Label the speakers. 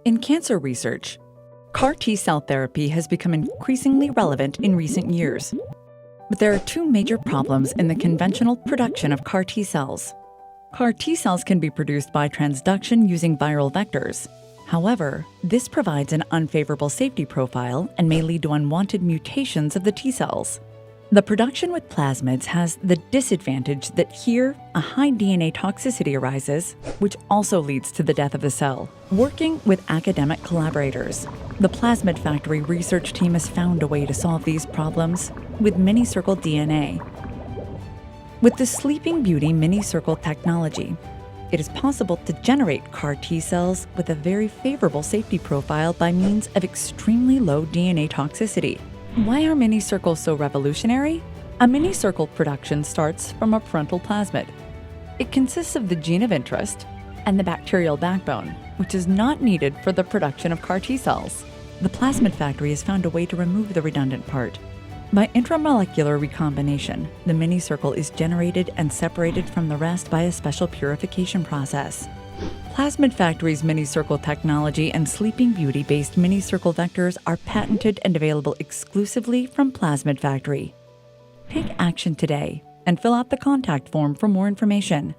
Speaker 1: In cancer research, CAR T-cell therapy has become increasingly relevant in recent years. But there are two major problems in the conventional production of CAR T-cells. CAR T-cells can be produced by transduction using viral vectors. However, this provides an unfavorable safety profile and may lead to unwanted mutations of the T-cells. The production with plasmids has the disadvantage that here, a high DNA toxicity arises, which also leads to the death of the cell. Working with academic collaborators, the Plasmid Factory research team has found a way to solve these problems with Minicircle DNA. With the Sleeping Beauty Minicircle technology, it is possible to generate CAR T-cells with a very favorable safety profile by means of extremely low DNA toxicity. Why are minicircles so revolutionary? A minicircle production starts from a parental plasmid. It consists of the gene of interest and the bacterial backbone, which is not needed for the production of CAR T-cells. The Plasmid Factory has found a way to remove the redundant part. By intramolecular recombination, the minicircle is generated and separated from the rest by a special purification process. Plasmid Factory's Minicircle technology and Sleeping Beauty-based Minicircle vectors are patented and available exclusively from Plasmid Factory. Take action today and fill out the contact form for more information.